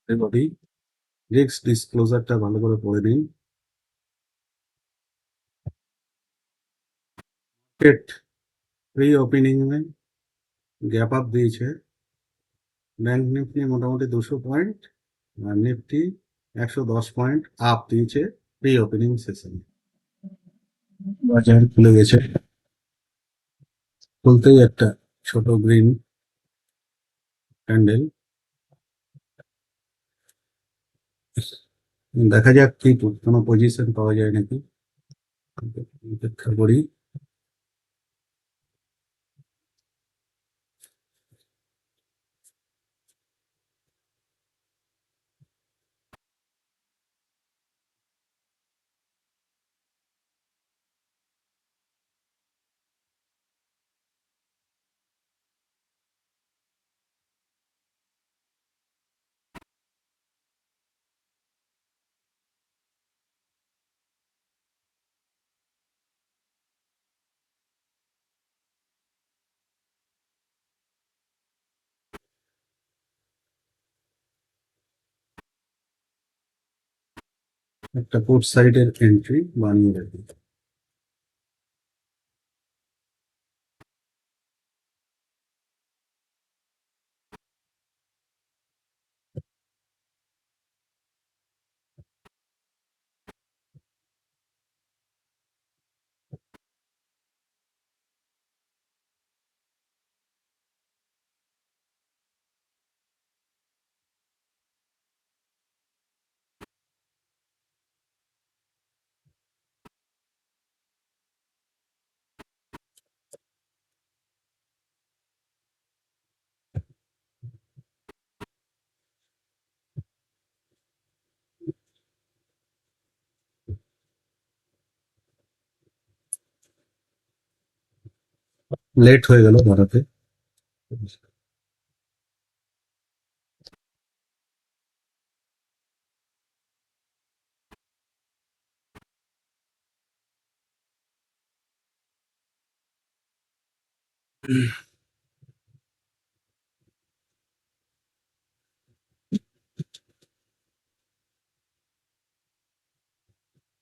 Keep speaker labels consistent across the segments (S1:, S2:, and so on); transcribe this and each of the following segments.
S1: এভাবে রিস্ক ডিসক্লোজারটা ভালো করে পড়ে নিন। মার্কেট প্রি ওপেনিং এ গ্যাপ আপ দিয়েছে। ব্যাংক নিফটি মোটামুটি 200 পয়েন্ট, আর নিফটি 110 পয়েন্ট আপ দিয়েছে প্রি ওপেনিং সেশনে। বাজার খুলে গেছে, খুলতেই একটা ছোট গ্রিন ক্যান্ডেল। দেখা যাক কি কোনো পজিশন পাওয়া যায় নাকি, অপেক্ষা করি। একটা পুট সাইডের এন্ট্রি বানিয়ে রাখি। লেট হয়ে গেল ধরাতে।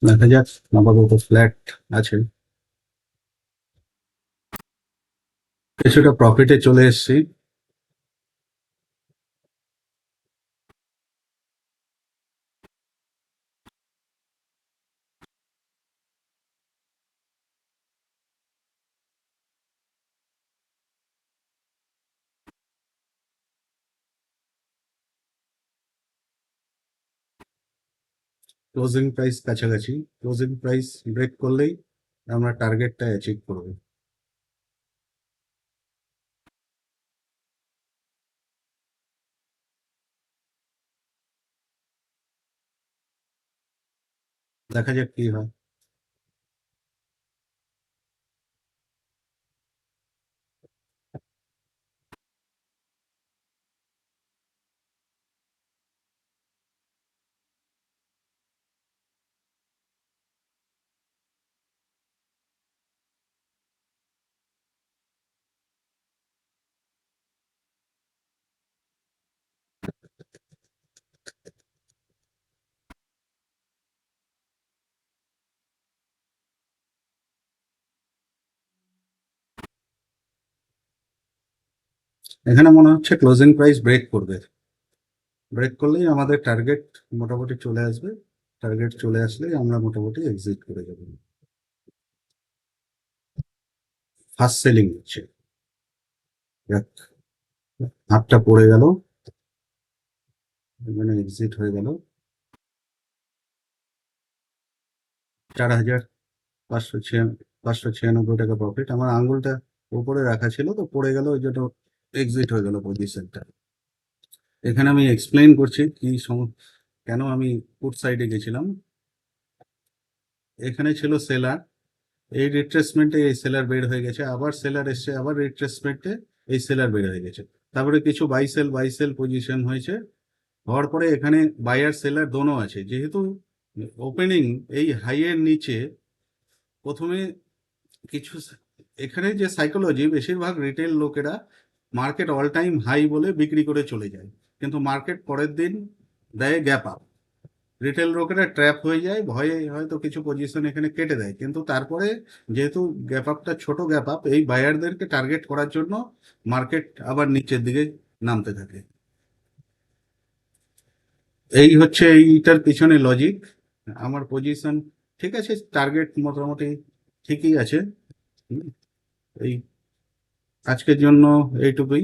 S1: দেখা যাক, আপাতত ফ্ল্যাট আছে। কিছুটা প্রফিটে চলে এসেছি। ক্লোজিং প্রাইস কাছাকাছি, ক্লোজিং প্রাইস ব্রেক করলেই আমরা টার্গেটটা অ্যাচিভ করবো। দেখা যাক কি হয়। এখানে মনে হচ্ছে ক্লোজিং প্রাইস ব্রেক করবে। ব্রেক করলেই আমাদের টার্গেট মোটামুটি চলে আসবে। টার্গেট চলে আসলেই আমরা মোটামুটি এক্সিট করে যাব। ফার্স্ট সেলিং হচ্ছে। যাক, হাতটা পড়ে গেল, এখানে এক্সিট হয়ে গেল। 4,596 টাকা প্রফিট। আমার আঙুলটা উপরে রাখা ছিল তো পড়ে গেল, ওই জন্য এক্সিট হয়ে গেল পজিশনটা। এখানে আমি এক্সপ্লেইন করছি কেন আমি পুট সাইডে গেছিলাম। এখানে ছিল সেলার, এই রিট্রেসমেন্টে এই সেলার বের হয়ে গেছে, আবার সেলার এসছে, আবার রিট্রেসমেন্টে এই সেলার বের হয়ে গেছে। তারপরে কিছু বাই সেল পজিশন হয়েছে, হওয়ার পরে এখানে বায়ার সেলার দোনো আছে। যেহেতু ওপেনিং এই হাইয়ের নিচে প্রথমে কিছু এখানে যে সাইকোলজি, বেশিরভাগ রিটেল লোকেরা মার্কেট অল টাইম হাই বলে বিক্রি করে চলে যায়, কিন্তু মার্কেট পরের দিন দেয় গ্যাপ আপ। রিটেল ব্রোকাররা ট্র্যাপ হয়ে যায়, ভয়ে হয়তো কিছু পজিশন এখানে কেটে দেয়, কিন্তু তারপরে যেহেতু গ্যাপ আপটা ছোট গ্যাপ আপ, এই বায়ারদেরকে টার্গেট করার জন্য মার্কেট আবার নিচের দিকে নামতে থাকে। এই হচ্ছে এইটার পিছনে লজিক। আমার পজিশন ঠিক আছে, টার্গেট মোটামুটি ঠিকই আছে। হুম, এই আজকের জন্য এইটুকুই।